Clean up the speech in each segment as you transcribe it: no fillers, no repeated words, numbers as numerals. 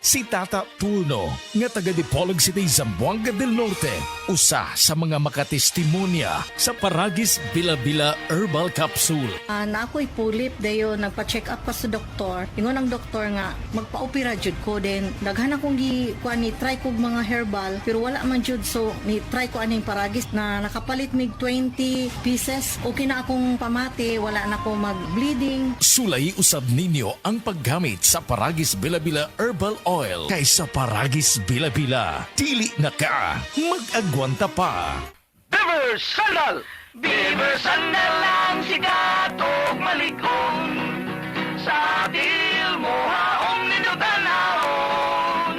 Si Tata Turno, nga taga Dipolog City, Zamboanga del Norte, usa sa mga makatestimonya sa Paragis Bila-Bila Herbal Capsule. Na ako'y pulip dayo nagpa-check up pa sa doktor. Ingon ang doktor nga magpa-opera jud ko din. Daghan akong ni try kog mga herbal pero wala man jud, so ni try ko aning Paragis na nakapalit mig 20 pieces. Okay na akong pamati, wala na ako mag-bleeding. Sulay usab ninyo ang paggamit sa Paragis Bila-Bila Herbal Oil kaysa Paragis Bila-Bila. Dili na ka, mag-agwanta pa. Beaver Sandal! Beaver Sandal lang sigat og malikon. Sa til mo haong ninutanahon.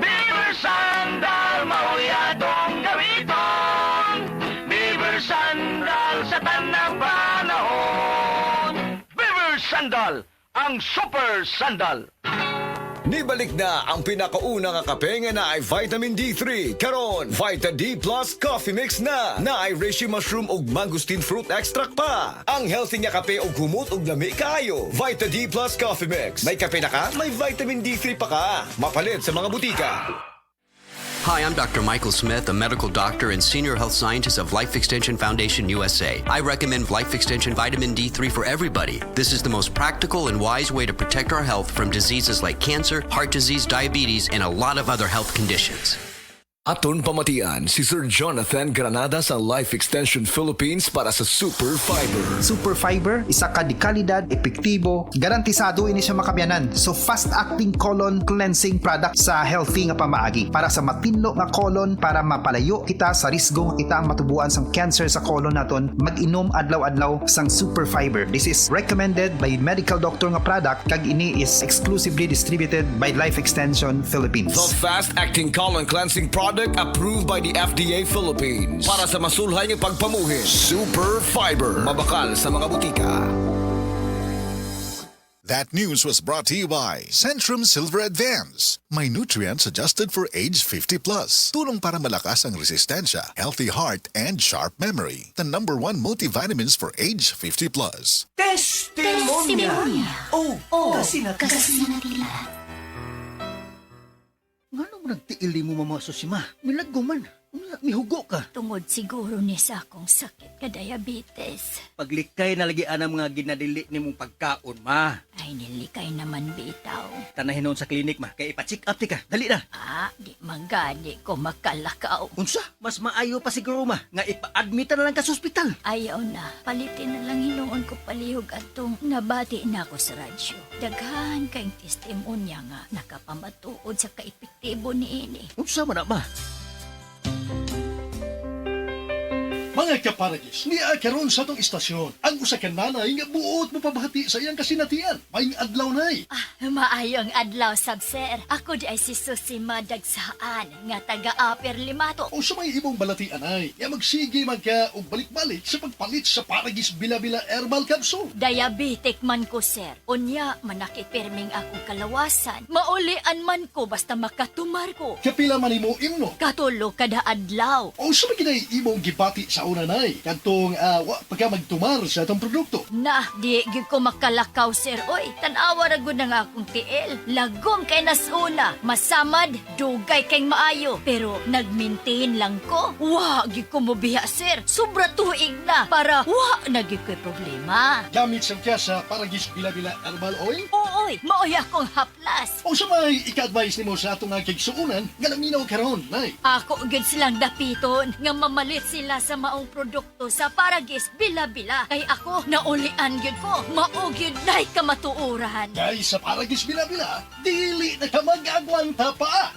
Beaver Sandal mauyadong gamiton. Beaver Sandal sa tanang panahon. Beaver Sandal, ang super sandal. Nibalik na ang pinakauna nga kape nga na ay vitamin D3. Karon, Vita D Plus Coffee Mix na ay reishi mushroom ug mangosteen fruit extract pa. Ang healthy nga kape ug humot ug lami kaayo. Vita D Plus Coffee Mix. May kape na ka, may vitamin D3 pa ka. Mapalit sa mga butika. Hi, I'm Dr. Michael Smith, a medical doctor and senior health scientist of Life Extension Foundation USA. I recommend Life Extension Vitamin D3 for everybody. This is the most practical and wise way to protect our health from diseases like cancer, heart disease, diabetes, and a lot of other health conditions. Aton pamatian si Sir Jonathan Granada sa Life Extension Philippines para sa Super Fiber. Super Fiber, isa ka di kalidad, epektibo, garantisado ini siya makabiyanan. So fast-acting colon cleansing product sa healthy nga pamaagi para sa matinlo nga colon para mapalayo kita sa risgo nga kita ang matubuan sang cancer sa colon naton. Mag-inom adlaw-adlaw sang Super Fiber. This is recommended by medical doctor nga product kag ini is exclusively distributed by Life Extension Philippines. The fast-acting colon cleansing product approved by the FDA Philippines para sa masulhay ng pagpamuhin. Super Fiber. Mabakal sa mga butika. That news was brought to you by Centrum Silver Advance. May nutrients adjusted for age 50 plus. Tulong para malakas ang resistensya, healthy heart, and sharp memory. The #1 multivitamins for age 50 plus. Testimonya! Oh, kasi na Nga naman nagtiili mo mamaso si ma? Milaggo man. Mihugo ka. Tungod siguro ni sa akong sakit ka diabetes. Paglikay na lagi ang mga ginadili ni mong pagkaon, ma. Ay, nilikay naman bitaw. Tanahin noon sa klinik, ma. Kaya ipa-check up ti ka. Dali na. Di magani ko makalakaw. Unsa? Mas maayo pa siguro, ma. Nga ipa-admit na lang ka sa ospital. Ayaw na. Palitin na lang hinuon ko palihog atong nabati na ako sa radyo. Daghan kayong testimonya nga nakapamatuod sa kaepektibo ni ini. Unsa man na, ma? Mga kaparagis, niya karon sa tong istasyon. Ang usa ka nanay nga buot mo pabahati sa iyang kasinatian. May adlaw nay. Maayong adlaw, sir. Ako di ay si Susi Madagsaan nga taga-Upper Limato. O sa may ibong balatian ay, nga magsige man ka o balik-balik sa pagpalit sa Paragis Bila-Bila Herbal Capsule. Diabetic man ko, sir. Unya, manakipirming akong kalawasan. Maulian man ko basta makatumar ko. Kapila man imo imno. Katulo kada adlaw. O sa may kinay imong gibati sa una nay, kantong pagka magtumar sa atong produkto. Di gyud ko makalakaw, sir. Oy, tanawa ra gud na nga akong tiil. Lagom kay nasuna. Masamad, dugay kay maayo. Pero nag-maintain lang ko. Wa gyud ko mobiya, sir. Sobra tuig na para wa na gyud ko'y problema. Gamit sa kya sa Paragis Bila-Bila Herbal Oil. Ooy, maoy akong haplas. O sa may ika-advise nimo sa atong nga kigsuunan, nga naminaw karon nay. Ako gyud silang dapiton nga mamalit sila sa maong produkto sa Paragis Bila-Bila. Kay ako, naulian gyud ko. Mao gyud nay kamatuoran. Kay sa Paragis Bila-Bila, dili na ka mag-agwanta pa.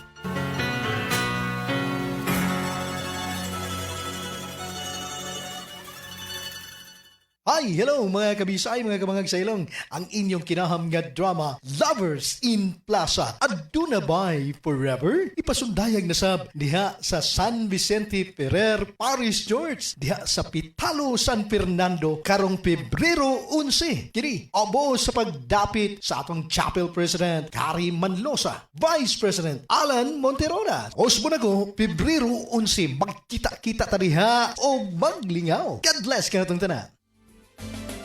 Hi, hello mga kabisay, mga kamangag sailong. Ang inyong kinaham nga drama, Lovers in Plaza. Aduna bay forever? Ipasundayag na sab diha sa San Vicente Ferrer, Paris, George. Diha sa Pitalo, San Fernando, karong Pebrero 11. Kini, abo sa pagdapit sa atong chapel president, Kari Manlosa. Vice President, Alan Monterona. Osbo na ko, Pebrero 11, magkita-kita tadiha o maglingaw. God bless ka na itong tanan.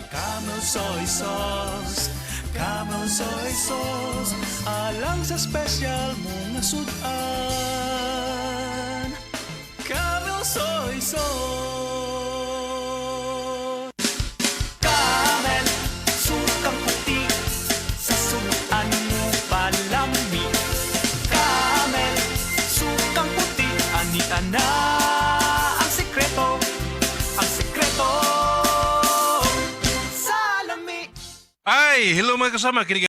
Camel soy sauce, Camel soy sauce. Alam Tabang sa special mo nga sudan. Camel soy soy. Camel, sukang puti, sa sudan mo palami. Camel, sukang puti, ani-ana ang sekreto, ang sekreto. Salami. Ay, hello mga kasama. Kini